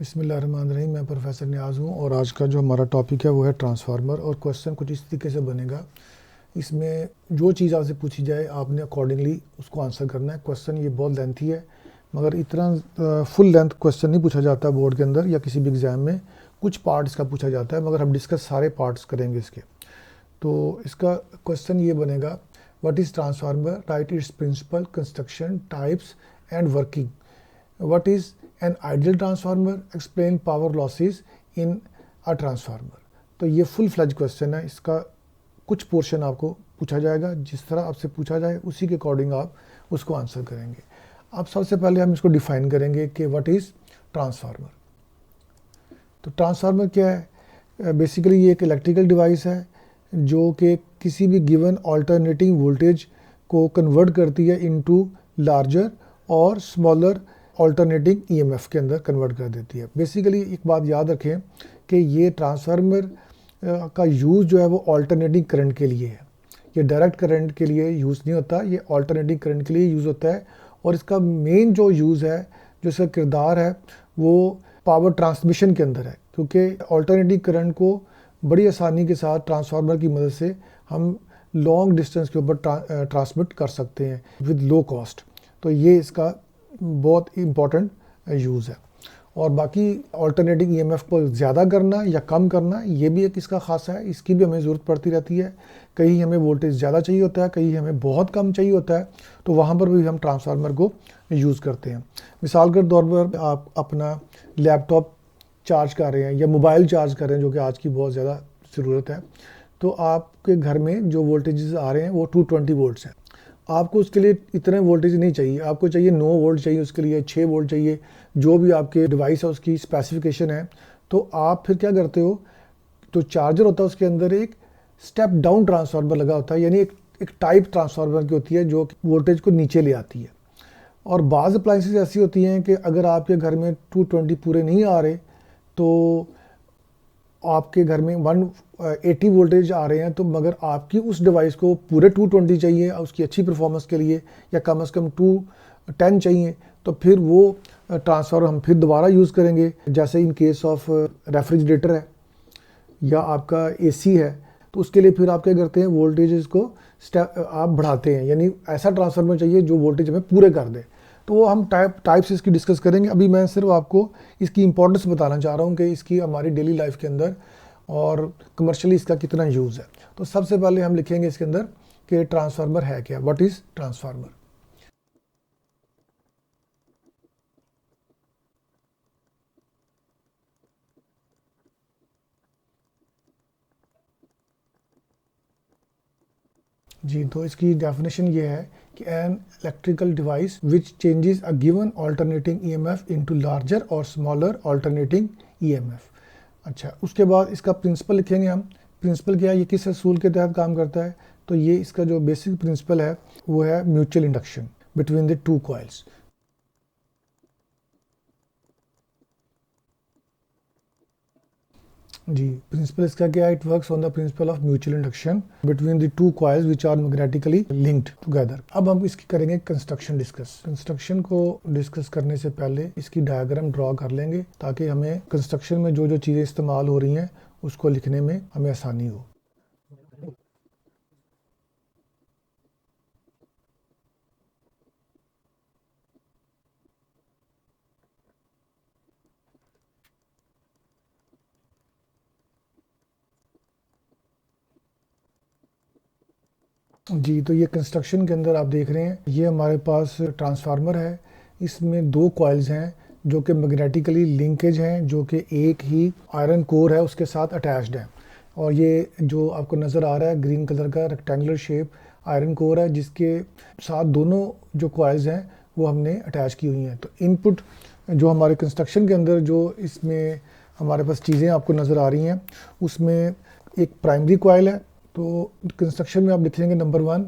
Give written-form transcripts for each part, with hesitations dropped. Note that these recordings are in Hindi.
बिस्मिल्लाहिर्रहमानिर्रहीम। मैं प्रोफेसर नियाज़ हूँ और आज का जो हमारा टॉपिक है वो है ट्रांसफार्मर। और क्वेश्चन कुछ इस तरीके से बनेगा, इसमें जो चीज़ आपसे पूछी जाए आपने अकॉर्डिंगली उसको आंसर करना है। क्वेश्चन ये बहुत लेंथी है, मगर इतना फुल लेंथ क्वेश्चन नहीं पूछा जाता बोर्ड के अंदर या किसी भी एग्ज़ाम में। कुछ पार्ट्स का पूछा जाता है, मगर हम डिस्कस सारे पार्ट्स करेंगे इसके। तो इसका क्वेश्चन ये बनेगा, what is transformer, write its principle, construction, types and working. What is an ideal transformer? Explain power losses in a transformer। तो ये फुल फ्लैज क्वेश्चन है, इसका कुछ पोर्शन आपको पूछा जाएगा, जिस तरह आपसे पूछा जाए उसी के अकॉर्डिंग आप उसको आंसर करेंगे। अब सबसे पहले हम इसको डिफाइन करेंगे कि व्हाट इज़ ट्रांसफार्मर। तो ट्रांसफार्मर क्या है? बेसिकली ये एक इलेक्ट्रिकल डिवाइस है जो कि किसी भी गिवन ऑल्टरनेटिंग वोल्टेज को कन्वर्ट करती है इनटू लार्जर और स्मॉलर ऑल्टरनेटिंग ईएमएफ के अंदर कन्वर्ट कर देती है। बेसिकली एक बात याद रखें कि ये ट्रांसफार्मर का यूज़ जो है वो ऑल्टरनेटिंग करंट के लिए है। ये डायरेक्ट करंट के लिए यूज़ नहीं होता, ये ऑल्टरनेटिंग करंट के लिए यूज़ होता है। और इसका मेन जो यूज़ है, जो इसका किरदार है, वो पावर ट्रांसमिशन के अंदर है, क्योंकि ऑल्टरनेटिंग करंट को बड़ी आसानी के साथ ट्रांसफार्मर की मदद से हम लॉन्ग डिस्टेंस के ऊपर ट्रांसमिट कर सकते हैं विद लो कॉस्ट। तो ये इसका बहुत इम्पॉर्टेंट यूज़ है। और बाकी ऑल्टरनेटिंग ईएमएफ को ज़्यादा करना या कम करना, ये भी एक इसका खासा है, इसकी भी हमें ज़रूरत पड़ती रहती है। कहीं हमें वोल्टेज ज़्यादा चाहिए होता है, कहीं हमें बहुत कम चाहिए होता है, तो वहाँ पर भी हम ट्रांसफार्मर को यूज़ करते हैं। मिसाल के तौर पर आप अपना लैपटॉप चार्ज कर रहे हैं या मोबाइल चार्ज कर रहे हैं, जो कि आज की बहुत ज़्यादा ज़रूरत है, तो आपके घर में जो वोल्टेजेस आ रहे हैं वो 220 वोल्ट्स हैं। आपको उसके लिए इतने वोल्टेज नहीं चाहिए, आपको चाहिए 9 वोल्ट चाहिए, उसके लिए 6 वोल्ट चाहिए, जो भी आपके डिवाइस है उसकी स्पेसिफिकेशन है। तो आप फिर क्या करते हो, तो चार्जर होता है उसके अंदर एक स्टेप डाउन ट्रांसफार्मर लगा होता है, यानी एक टाइप ट्रांसफार्मर की होती है जो वोल्टेज को नीचे ले आती है। और बाज़ अप्लाइंसेस ऐसी होती हैं कि अगर आपके घर में 220 पूरे नहीं आ रहे, तो आपके घर में 180 वोल्टेज आ रहे हैं, तो मगर आपकी उस डिवाइस को पूरे 220 चाहिए उसकी अच्छी परफॉर्मेंस के लिए, या कम से कम 210 चाहिए, तो फिर वो ट्रांसफार्मर हम फिर दोबारा यूज़ करेंगे। जैसे इन केस ऑफ रेफ्रिजरेटर है या आपका एसी है, तो उसके लिए फिर आप क्या करते हैं, वोल्टेजेस को आप बढ़ाते हैं, यानी ऐसा ट्रांसफार्मर चाहिए जो वोल्टेज हमें पूरे कर दे। तो वो हम टाइप्स इसकी डिस्कस करेंगे। अभी मैं सिर्फ आपको इसकी इंपॉर्टेंस बताना चाह रहा हूँ कि इसकी हमारी डेली लाइफ के अंदर और कमर्शियली इसका कितना यूज़ है। तो सबसे पहले हम लिखेंगे इसके अंदर कि ट्रांसफार्मर है क्या, व्हाट इज़ ट्रांसफार्मर। जी, तो इसकी डेफिनेशन ये है कि an electrical device which changes a given alternating EMF into larger और स्मॉलर ऑल्टरनेटिंग ईएमएफ। अच्छा, उसके बाद इसका प्रिंसिपल लिखेंगे हम। प्रिंसिपल क्या है, ये किस असूल के तहत काम करता है, तो ये इसका जो बेसिक प्रिंसिपल है वो है mutual induction between the two coils. जी, प्रिंसिपल इसका क्या है, it works on the principle of mutual induction between the two coils which are magnetically linked together. अब हम इसकी करेंगे कंस्ट्रक्शन डिस्कस। कंस्ट्रक्शन को डिस्कस करने से पहले इसकी डायग्राम ड्रॉ कर लेंगे, ताकि हमें कंस्ट्रक्शन में जो जो चीज़ें इस्तेमाल हो रही हैं उसको लिखने में हमें आसानी हो। जी, तो ये कंस्ट्रक्शन के अंदर आप देख रहे हैं, ये हमारे पास ट्रांसफार्मर है। इसमें 2 कॉइल्स हैं जो कि मैग्नेटिकली लिंकेज हैं, जो कि एक ही आयरन कोर है उसके साथ अटैच्ड है। और ये जो आपको नज़र आ रहा है ग्रीन कलर का रेक्टेंगुलर शेप आयरन कोर है, जिसके साथ दोनों जो कॉइल्स हैं वो हमने अटैच की हुई हैं। तो इनपुट जो हमारे कंस्ट्रक्शन के अंदर जो इसमें हमारे पास चीज़ें आपको नज़र आ रही हैं, उसमें एक प्राइमरी कॉइल है। तो कंस्ट्रक्शन में आप लिखेंगे नंबर 1।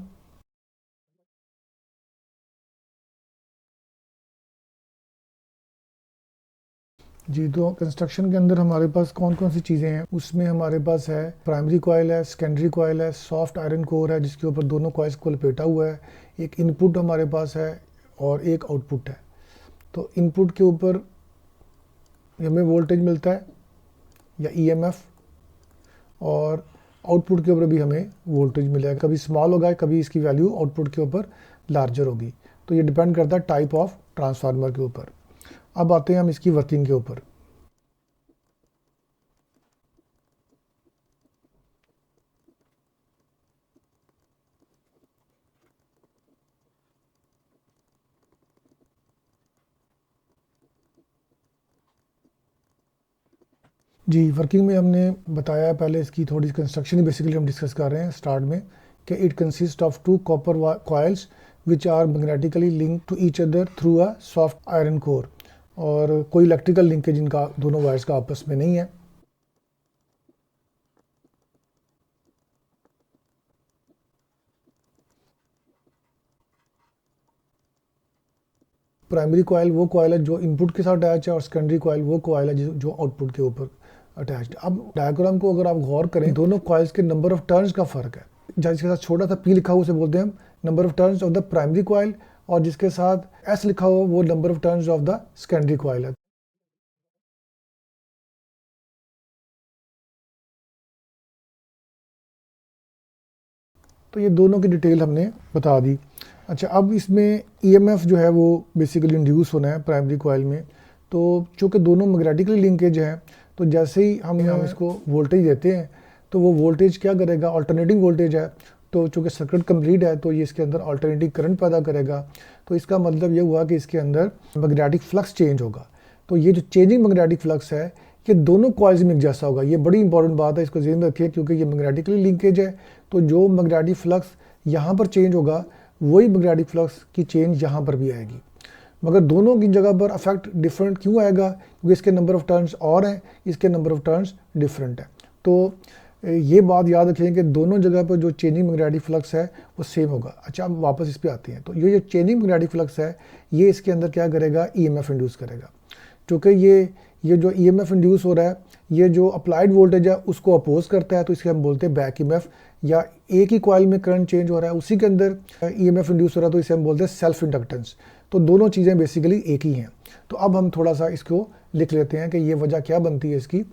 जी, तो कंस्ट्रक्शन के अंदर हमारे पास कौन कौन सी चीज़ें हैं, उसमें हमारे पास है प्राइमरी कॉइल है, सेकेंडरी कॉइल है, सॉफ्ट आयरन कोर है जिसके ऊपर दोनों कॉइल्स को लपेटा हुआ है, एक इनपुट हमारे पास है और एक आउटपुट है। तो इनपुट के ऊपर हमें वोल्टेज मिलता है या ईएमएफ, और आउटपुट के ऊपर भी हमें वोल्टेज मिलेगा, कभी स्मॉल होगा, कभी इसकी वैल्यू आउटपुट के ऊपर लार्जर होगी। तो ये डिपेंड करता है टाइप ऑफ ट्रांसफार्मर के ऊपर। अब आते हैं हम इसकी वर्किंग के ऊपर। जी, वर्किंग में हमने बताया है पहले, इसकी थोड़ी कंस्ट्रक्शन बेसिकली हम डिस्कस कर रहे हैं स्टार्ट में, कि it consist of two copper coils which are magnetically link to each other through a soft iron core. और कोई इलेक्ट्रिकल लिंकेज इनका दोनों वायर्स का आपस में नहीं है। प्राइमरी कॉइल वो कॉइल है जो इनपुट के साथ अटैच है, और सेकेंडरी कॉइल वो कॉइल है जो आउटपुट के ऊपर अटैच्ड। अब डायग्राम को अगर आप गौर करें, दोनों कॉइल्स के नंबर ऑफ टर्न्स का फर्क है। जिसके साथ छोटा सा पी लिखा हुआ उसे बोलते हैं हम number of turns of the primary coil, और जिसके साथ एस लिखा हुआ वो number of turns of the secondary coil है। तो ये दोनों की डिटेल हमने बता दी। अच्छा, अब इसमें ईएमएफ जो है वो बेसिकली इंड्यूस होना है प्राइमरी कॉइल में। तो चूँकि दोनों मैग्नेटिकली लिंकेज हैं, तो जैसे ही हम इसको वोल्टेज देते हैं, तो वो वोल्टेज क्या करेगा, अल्टरनेटिंग वोल्टेज है, तो चूँकि सर्किट कंप्लीट है तो ये इसके अंदर अल्टरनेटिंग करंट पैदा करेगा। तो इसका मतलब ये हुआ कि इसके अंदर मैग्नेटिक फ्लक्स चेंज होगा। तो ये जो चेंजिंग मैग्नेटिक फ्लक्स है, ये दोनों कॉइल्स में एक जैसा होगा। ये बड़ी इंपॉर्टेंट बात है, इसको ध्यान में रखिए, क्योंकि ये मैग्नेटिकली लिंकेज है। तो जो मैग्नेटिक फ्लक्स यहाँ पर चेंज होगा, वही मैग्नेटिक फ्लक्स की चेंज यहाँ पर भी आएगी। मगर दोनों की जगह पर अफेक्ट डिफरेंट क्यों आएगा, क्योंकि इसके नंबर ऑफ टर्न्स और हैं, इसके नंबर ऑफ टर्न्स डिफरेंट है। तो ये बात याद रखें कि दोनों जगह पर जो चेंजिंग मैग्नेटिक फ्लक्स है वो सेम होगा। अच्छा, अब वापस इस पर आते हैं। तो ये जो चेंजिंग मैग्नेटिक फ्लक्स है, ये इसके अंदर क्या करेगा, ईएमएफ इंड्यूस करेगा। क्योंकि ये जो ईएमएफ इंड्यूस हो रहा है, ये जो अप्लाइड वोल्टेज है उसको अपोज करता है, तो इसके हम बोलते हैं बैक ईएमएफ। या एक ही कॉइल में करंट चेंज हो रहा है, उसी के अंदर ईएमएफ इंड्यूस हो रहा है, तो इसे हम बोलते हैं सेल्फ इंडक्टेंस। तो दोनों चीज़ें बेसिकली एक ही हैं। तो अब हम थोड़ा सा इसको लिख लेते हैं कि ये वजह क्या बनती है इसकी।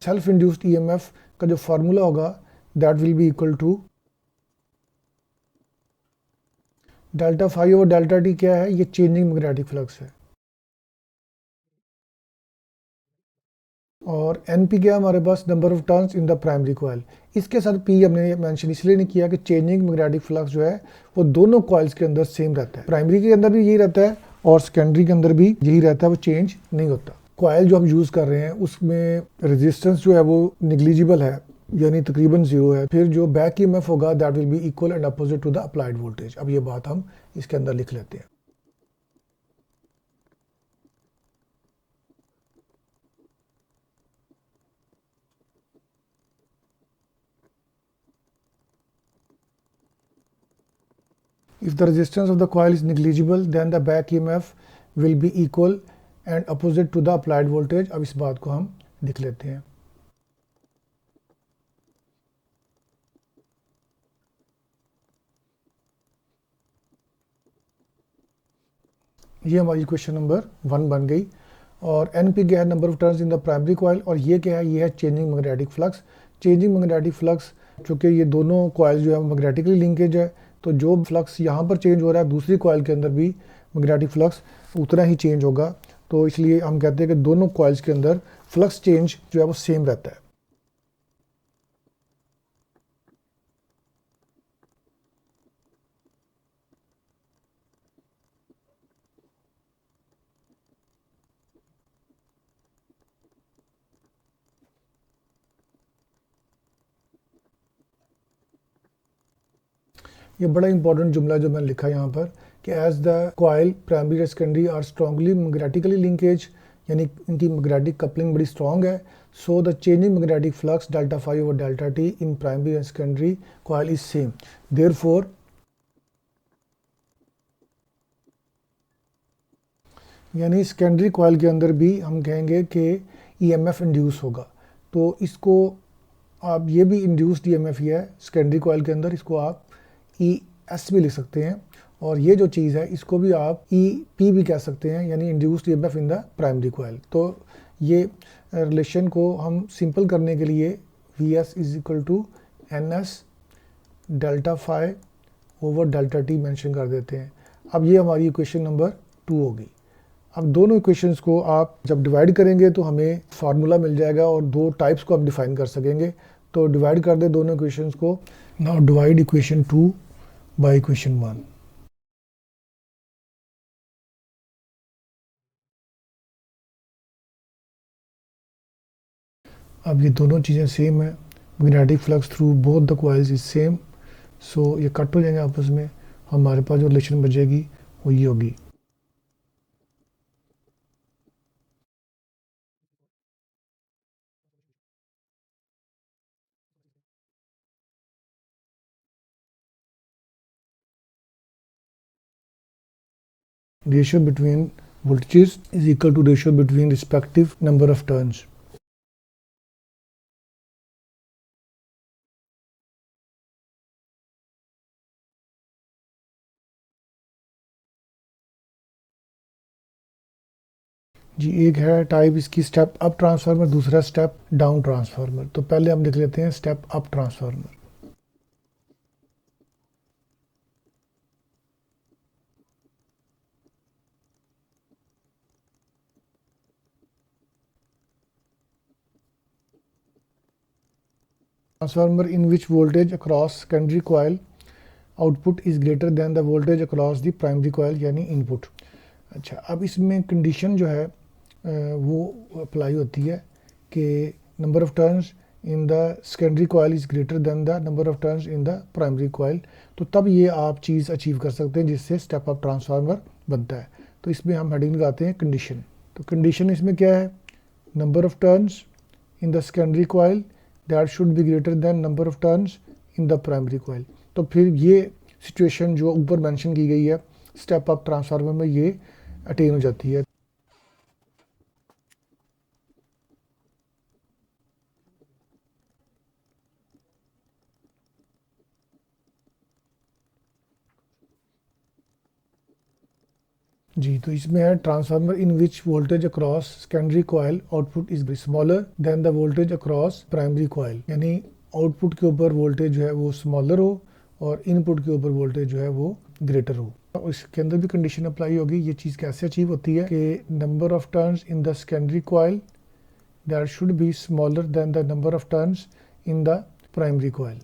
सेल्फ इंड्यूस्ड ईएमएफ का जो फार्मूला होगा, that will be equal to delta phi over delta t. क्या है, ये चेंजिंग मैग्नेटिक फ्लक्स है। और एन पी क्या है हमारे पास, number of turns in the primary coil. इसके साथ पी हमने मेंशन इसलिए नहीं किया कि चेंजिंग मैग्नेटिक फ्लक्स जो है वो दोनों कॉइल्स के अंदर सेम रहता है। प्राइमरी के अंदर भी यही रहता है और सेकेंडरी के अंदर भी यही रहता है, वो चेंज नहीं होता। कॉइल जो हम यूज़ कर रहे हैं उसमें रेजिस्टेंस जो है वो निग्लिजिबल है, यानी तकरीबन जीरो है। फिर जो बैक ईएमएफ होगा, that will be equal and opposite to the applied voltage. अब ये बात हम इसके अंदर लिख लेते हैं। If the resistance of the coil is negligible, then the back EMF will be equal and opposite to the applied voltage। अब इस बात को हम लिख लेते हैं। ये हमारी क्वेश्चन नंबर 1 बन गई। और एन पी क्या है, number of turns in the primary coil, और ये क्या है, ये है changing magnetic flux. Changing magnetic flux, चूँकि ये दोनों कॉइल जो है मैग्नेटिकली लिंकेज है, तो जो फ्लक्स यहाँ पर चेंज हो रहा है, दूसरी कॉइल के अंदर भी मैग्नेटिक फ्लक्स उतना ही चेंज होगा। तो इसलिए हम कहते हैं कि दोनों कॉइल्स के अंदर फ्लक्स चेंज जो है वो सेम रहता है। ये बड़ा इंपॉर्टेंट जुमला जो मैंने लिखा है यहाँ पर, कि एज द कॉइल प्राइमरी और secondary are strongly magnetically linkage, यानी इनकी मैग्नेटिक कपलिंग बड़ी स्ट्रॉन्ग है, so the changing magnetic flux delta phi over delta t in primary and secondary coil is same, therefore यानी सेकेंडरी कॉइल के अंदर भी हम कहेंगे कि ईएमएफ इंड्यूस होगा। तो इसको आप ये भी इंड्यूस्ड ईएमएफ ही है सेकेंडरी कॉइल के अंदर, इसको आप ई एस भी लिख सकते हैं, और ये जो चीज़ है इसको भी आप ई पी भी कह सकते हैं, यानी induced EMF in the primary coil. तो ये रिलेशन को हम सिंपल करने के लिए V S is equal to N S delta phi over delta t mention कर देते हैं। अब ये हमारी इक्वेशन नंबर 2 होगी। अब दोनों इक्वेशंस को आप जब डिवाइड करेंगे तो हमें फार्मूला मिल जाएगा और दो टाइप्स को आप डिफाइन कर सकेंगे। तो डिवाइड कर दे दोनों इक्वेशंस को। Now divide equation 2 by equation 1। अब ये दोनों चीज़ें सेम है, magnetic flux through both the coils is same, so ये कट हो जाएंगे आपस में, हमारे पास जो रिलेशन बचेगी वो ये होगी। Ratio between voltages is equal to ratio between respective number of turns. जी एक है टाइप इसकी स्टेप अप ट्रांसफार्मर, दूसरा स्टेप डाउन ट्रांसफार्मर। तो पहले हम लिख लेते हैं step up transformer. Transformer in which voltage across secondary coil output is greater than the voltage across the primary coil, यानी इनपुट। अच्छा, अब इसमें कंडीशन जो है वो अप्लाई होती है कि number of turns in the secondary coil is greater than the number of turns in the primary coil. तो तब ये आप चीज़ अचीव कर सकते हैं जिससे स्टेप अप ट्रांसफार्मर बनता है। तो इसमें हम हेडिंग लगाते हैं कंडीशन। तो कंडीशन इसमें क्या है, number of turns in the secondary coil that should be greater than number of turns in the primary coil. तो फिर ये सिचुएशन जो ऊपर मेंशन की गई है स्टेप अप ट्रांसफार्मर में ये अटेन हो जाती है। जी, तो इसमें है transformer in which voltage across secondary coil output is smaller then the voltage across primary coil, यानी आउटपुट के ऊपर वोल्टेज जो है वो स्मॉलर हो और इनपुट के ऊपर वोल्टेज जो है वो ग्रेटर हो। तो इसके अंदर भी कंडीशन अप्लाई होगी। ये चीज़ कैसे अचीव होती है कि number of turns in the secondary coil that should be smaller than the number of turns in the primary coil.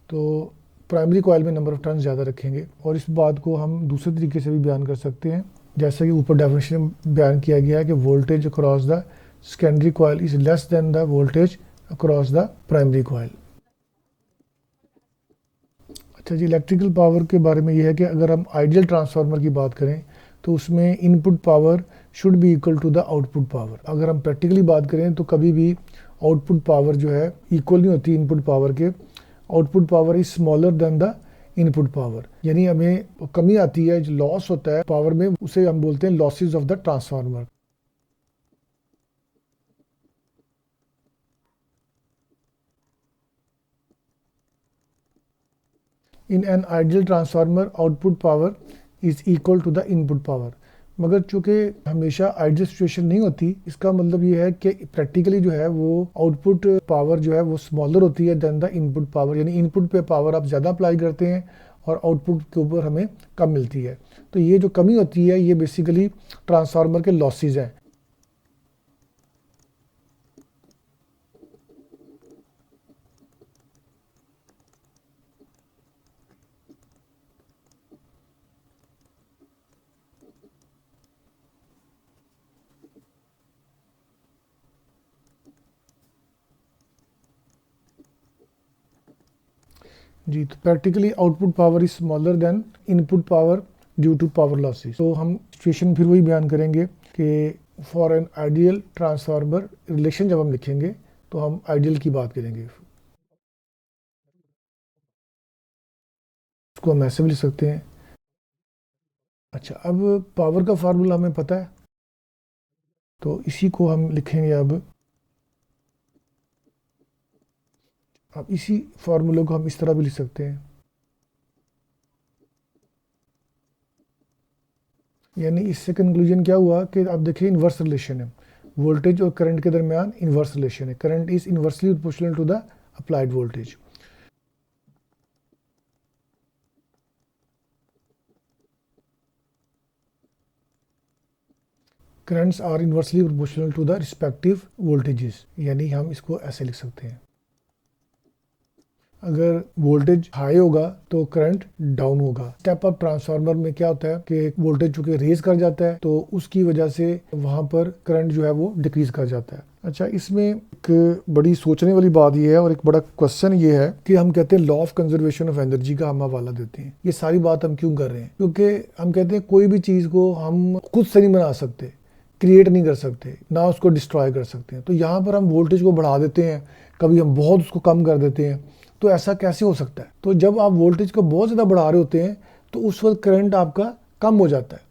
तो प्राइमरी कॉइल में नंबर ऑफ टर्न्स ज़्यादा रखेंगे। और इस बात को हम दूसरे तरीके से भी बयान कर सकते हैं, जैसा कि ऊपर डेफिनेशन में बयान किया गया है कि voltage across the secondary coil is less than the voltage across the primary coil. अच्छा जी, इलेक्ट्रिकल पावर के बारे में यह है कि अगर हम आइडियल ट्रांसफार्मर की बात करें तो उसमें input power should be equal to the output power. अगर हम प्रैक्टिकली बात करें तो कभी भी आउटपुट पावर जो है इक्वल नहीं होती इनपुट पावर के। Output power is smaller then the input power, यानी हमें कमी आती है, जो लॉस होता है पावर में उसे हम बोलते हैं losses of the transformer. In an ideal transformer output power is equal to the input power. मगर चूंकि हमेशा आइडियल सिचुएशन नहीं होती, इसका मतलब ये है कि प्रैक्टिकली जो है वो आउटपुट पावर जो है वो स्मॉलर होती है देन द इनपुट पावर, यानी इनपुट पे पावर आप ज़्यादा अप्लाई करते हैं और आउटपुट के ऊपर हमें कम मिलती है। तो ये जो कमी होती है ये बेसिकली ट्रांसफार्मर के लॉसेज हैं। जी, तो practically output power is smaller than input power due to power losses. तो हम सिचुएशन फिर वही बयान करेंगे कि for an ideal transformer relation जब हम लिखेंगे तो हम आइडियल की बात करेंगे। इसको हम ऐसे भी लिख सकते हैं। अच्छा, अब पावर का फार्मूला हमें पता है, तो इसी को हम लिखेंगे। अब इसी फार्मूले को हम इस तरह भी लिख सकते हैं, यानी इससे कंक्लूजन क्या हुआ कि आप देखिए इन्वर्स रिलेशन है, वोल्टेज और करंट के दरमियान इन्वर्स रिलेशन है। Current is inversely proportional to the applied voltage. Currents are inversely proportional to the respective voltages, यानी हम इसको ऐसे लिख सकते हैं। अगर वोल्टेज हाई होगा तो करंट डाउन होगा। स्टेप अप ट्रांसफार्मर में क्या होता है कि वोल्टेज चूंकि रेज कर जाता है तो उसकी वजह से वहां पर करंट जो है वो डिक्रीज कर जाता है। अच्छा, इसमें एक बड़ी सोचने वाली बात यह है और एक बड़ा क्वेश्चन ये है कि हम कहते हैं law of conservation of energy का हम हवाला देते हैं। ये सारी बात हम क्यों कर रहे हैं? क्योंकि हम कहते हैं कोई भी चीज को हम खुद से नहीं बना सकते, क्रिएट नहीं कर सकते, ना उसको डिस्ट्रॉय कर सकते हैं। तो यहाँ पर हम वोल्टेज को बढ़ा देते हैं, कभी हम बहुत उसको कम कर देते हैं। तो ऐसा कैसे हो सकता है? तो जब आप वोल्टेज को बहुत ज़्यादा बढ़ा रहे होते हैं तो उस वक्त करंट आपका कम हो जाता है।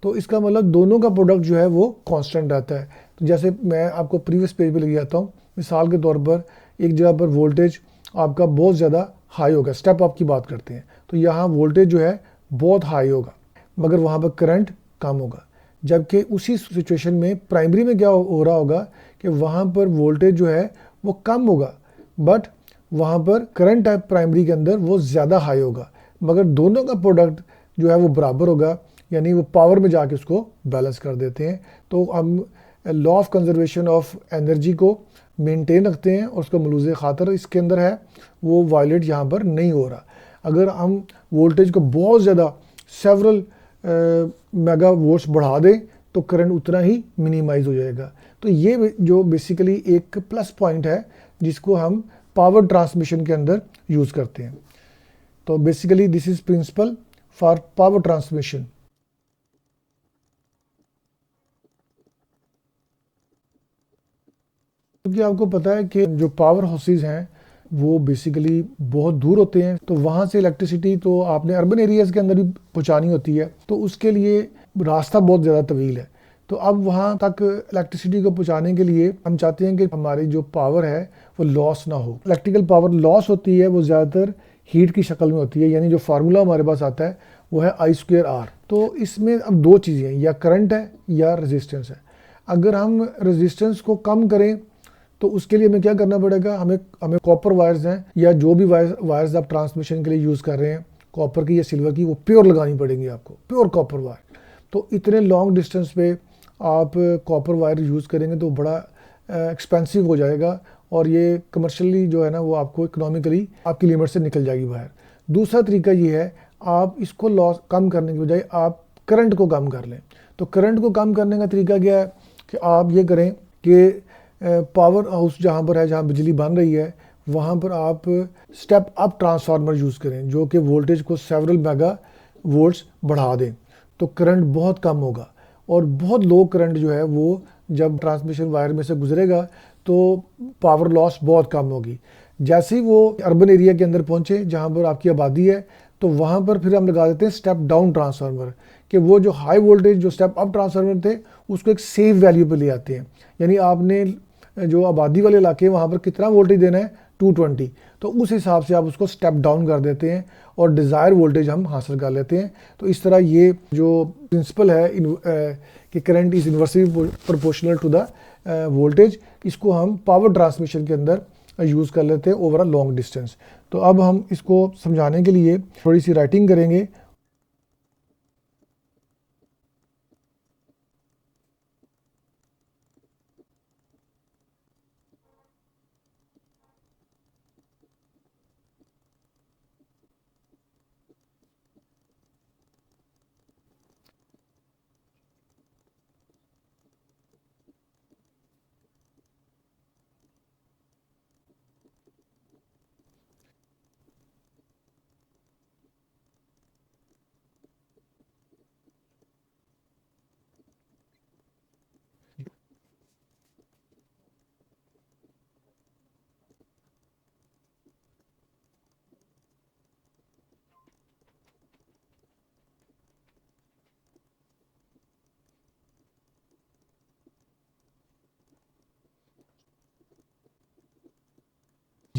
तो इसका मतलब दोनों का प्रोडक्ट जो है वो कांस्टेंट रहता है। तो जैसे मैं आपको प्रीवियस पेज पे लेके जाता हूँ, मिसाल के तौर पर एक जगह पर वोल्टेज आपका बहुत ज़्यादा हाई होगा, स्टेप अप की बात करते हैं, तो यहाँ वोल्टेज जो है बहुत हाई होगा मगर वहाँ पर करंट कम होगा। जबकि उसी सिचुएशन में प्राइमरी में क्या हो रहा होगा कि वहाँ पर वोल्टेज जो है वो कम होगा बट वहाँ पर करंट है प्राइमरी के अंदर वो ज़्यादा हाई होगा, मगर दोनों का प्रोडक्ट जो है वो बराबर होगा, यानी वो पावर में जाके उसको बैलेंस कर देते हैं। तो हम law of conservation of energy को मेंटेन रखते हैं और उसका मलूज़ ख़ातर इसके अंदर है, वो वायलेट यहाँ पर नहीं हो रहा। अगर हम वोल्टेज को बहुत ज़्यादा सेवरल मेगा वोल्ट्स बढ़ा दें तो करंट उतना ही मिनिमाइज हो जाएगा। तो ये जो बेसिकली एक प्लस पॉइंट है जिसको हम पावर ट्रांसमिशन के अंदर यूज करते हैं। तो basically this is principle for power transmission. क्योंकि आपको पता है कि जो पावर हाउसेज हैं वो बेसिकली बहुत दूर होते हैं, तो वहाँ से इलेक्ट्रिसिटी तो आपने अर्बन एरियाज़ के अंदर भी पहुँचानी होती है, तो उसके लिए रास्ता बहुत ज़्यादा तवील है। तो अब वहाँ तक इलेक्ट्रिसिटी को पहुँचाने के लिए हम चाहते हैं कि हमारी जो पावर है वो लॉस ना हो। इलेक्ट्रिकल पावर लॉस होती है वो ज़्यादातर हीट की शक्ल में होती है, यानी जो फार्मूला हमारे पास आता है वो है I²R। तो इसमें अब दो चीज़ें हैं, या करंट है या रेजिस्टेंस है। अगर हम रेजिस्टेंस को कम करें तो उसके लिए हमें क्या करना पड़ेगा, हमें हमें कॉपर वायर्स हैं या जो भी वायर्स आप ट्रांसमिशन के लिए यूज़ कर रहे हैं, कॉपर की या सिल्वर की, वो प्योर लगानी पड़ेंगी आपको, प्योर कॉपर वायर। तो इतने लॉन्ग डिस्टेंस पे आप कॉपर वायर यूज़ करेंगे तो बड़ा एक्सपेंसिव हो जाएगा और ये कमर्शियली जो है ना वो आपको इकोनॉमिकली आपकी लिमिट से निकल जाएगी बाहर। दूसरा तरीका ये है, आप इसको लॉस कम करने की बजाय आप करंट को कम कर लें। तो करंट को कम करने का तरीका क्या है कि आप ये करें कि पावर हाउस जहाँ पर है, जहाँ बिजली बन रही है, वहाँ पर आप स्टेप अप ट्रांसफार्मर यूज़ करें जो कि वोल्टेज को सेवरल मेगा वोल्ट्स बढ़ा दें। तो करंट बहुत कम होगा और बहुत लो करंट जो है वो जब ट्रांसमिशन वायर में से गुजरेगा तो पावर लॉस बहुत कम होगी। जैसे ही वो अर्बन एरिया के अंदर पहुँचे जहाँ पर आपकी आबादी है, तो वहाँ पर फिर हम लगा देते हैं स्टेप डाउन ट्रांसफार्मर, कि वो जो हाई वोल्टेज जो स्टेप अप ट्रांसफार्मर थे उसको एक सेफ वैल्यू पे ले आते हैं। यानी आपने जो आबादी वाले इलाके वहाँ पर कितना वोल्टेज देना है 220, तो उस हिसाब से आप उसको स्टेप डाउन कर देते हैं और डिज़ायर वोल्टेज हम हासिल कर लेते हैं। तो इस तरह ये जो प्रिंसिपल है कि current is inversely proportional to the voltage, इसको हम पावर ट्रांसमिशन के अंदर यूज़ कर लेते हैं ओवर अ लॉन्ग डिस्टेंस। तो अब हम इसको समझाने के लिए थोड़ी सी राइटिंग करेंगे।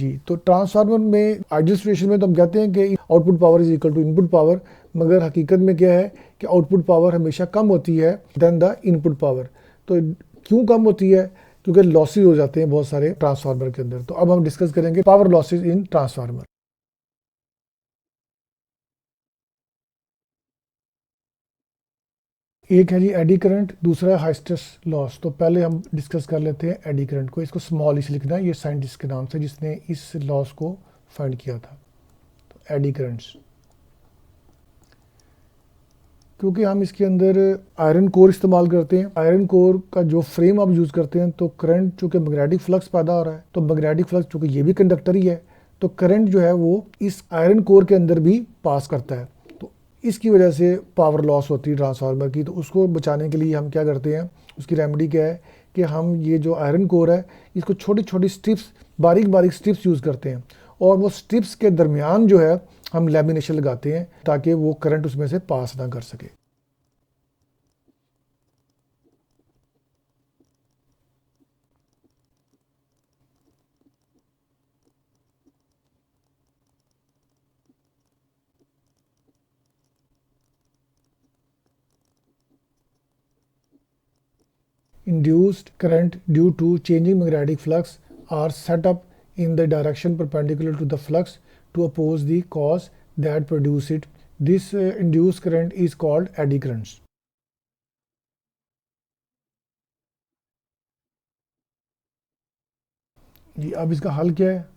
जी, तो ट्रांसफार्मर में आइडियल सिचुएशन में तो हम कहते हैं कि output power is equal to input power, मगर हकीकत में क्या है कि आउटपुट पावर हमेशा कम होती है देन द इनपुट पावर। तो क्यों कम होती है? क्योंकि लॉसेज हो जाते हैं बहुत सारे ट्रांसफार्मर के अंदर। तो अब हम डिस्कस करेंगे पावर लॉसेज इन ट्रांसफार्मर। एक है जी एडी करंट, दूसरा है हाइस्टेस लॉस। तो पहले हम डिस्कस कर लेते हैं एडी करंट को। इसको स्मॉल इस लिखना है, ये साइंटिस्ट के नाम से जिसने इस लॉस को फाइंड किया था। तो एडी करंट्स, क्योंकि हम इसके अंदर आयरन कोर इस्तेमाल करते हैं, आयरन कोर का जो फ्रेम आप यूज़ करते हैं, तो करंट चूँकि मैग्नेटिक फ्लक्स पैदा हो रहा है, तो मैग्नेटिक फ्लक्स चूँकि ये भी कंडक्टर ही है, तो करंट जो है वो इस आयरन कोर के अंदर भी पास करता है। तो इसकी वजह से पावर लॉस होती है ट्रांसफार्मर की। तो उसको बचाने के लिए हम क्या करते हैं, उसकी रेमेडी क्या है कि हम ये जो आयरन कोर है इसको छोटी छोटी स्ट्रिप्स, बारीक बारीक स्ट्रिप्स यूज़ करते हैं, और वो स्ट्रिप्स के दरमियान जो है हम लैमिनेशन लगाते हैं ताकि वो करंट उसमें से पास ना कर सके। Induced current due to changing magnetic flux are set up in the direction perpendicular to the flux to oppose the cause that produce it. This induced current is called eddy currents. जी, अब इसका हल क्या है?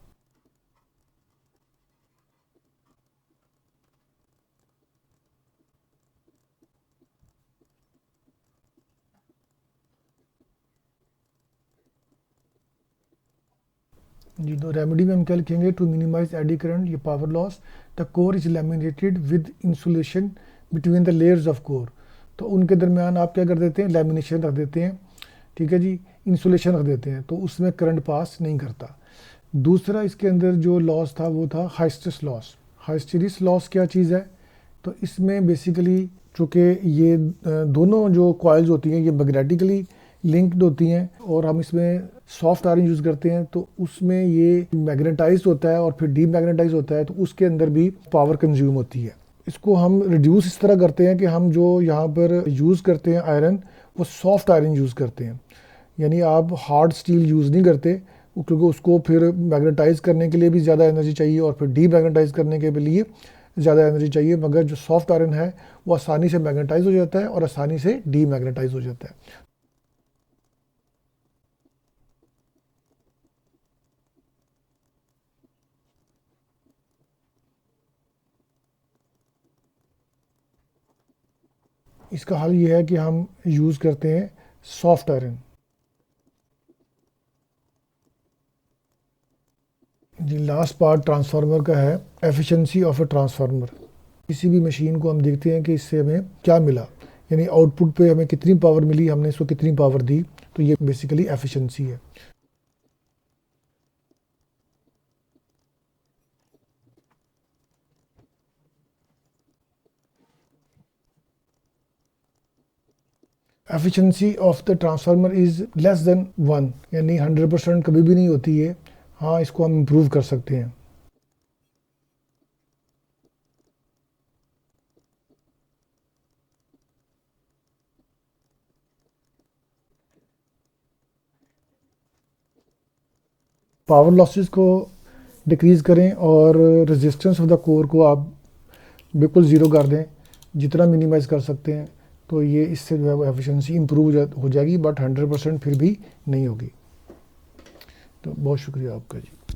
जी, तो रेमेडी में हम क्या लिखेंगे? टू मिनिमाइज एडी करंट, ये power loss, the core is laminated with insulation between the layers of core. तो उनके दरमियान आप क्या कर देते हैं? लैमिनेशन रख देते हैं, ठीक है जी, इंसुलेशन रख देते हैं, तो उसमें करंट पास नहीं करता। दूसरा इसके अंदर जो लॉस था वो था हाइस्टेरिस लॉस। हाइस्टेरिस लॉस क्या चीज़ है? तो इसमें बेसिकली चूँकि ये दोनों जो कॉइल्स होती हैं ये मैग्नेटिकली लिंक्ड होती हैं, और हम इसमें सॉफ्ट आयरन यूज़ करते हैं, तो उसमें ये मैग्नेटाइज होता है और फिर डीमैग्नेटाइज होता है, तो उसके अंदर भी पावर कंज्यूम होती है। इसको हम रिड्यूस इस तरह करते हैं कि हम जो यहाँ पर यूज़ करते हैं आयरन, वो सॉफ्ट आयरन यूज़ करते हैं, यानी आप हार्ड स्टील यूज़ नहीं करते, क्योंकि उसको फिर मैग्नेटाइज करने के लिए भी ज़्यादा एनर्जी चाहिए और फिर डीमैग्नेटाइज करने के लिए ज़्यादा एनर्जी चाहिए। मगर जो सॉफ्ट आयरन है वो आसानी से मैग्नेटाइज हो जाता है और आसानी से डीमैग्नेटाइज हो जाता है। इसका हल ये है कि हम यूज़ करते हैं सॉफ्ट आयरन। जी, लास्ट पार्ट ट्रांसफार्मर का है एफिशिएंसी ऑफ अ ट्रांसफार्मर। किसी भी मशीन को हम देखते हैं कि इससे हमें क्या मिला, यानी आउटपुट पे हमें कितनी पावर मिली, हमने इसको कितनी पावर दी, तो ये बेसिकली एफिशिएंसी है। Efficiency of the transformer is less than 1, यानी 100% कभी भी नहीं होती है। हाँ, इसको हम इम्प्रूव कर सकते हैं। पावर लॉसेस को डिक्रीज़ करें और रेजिस्टेंस ऑफ द कोर को आप बिल्कुल ज़ीरो कर दें, जितना मिनिमाइज़ कर सकते हैं, तो ये इससे जो है वो एफिशिएंसी इम्प्रूव हो जाएगी, बट 100% फिर भी नहीं होगी। तो बहुत शुक्रिया आपका जी।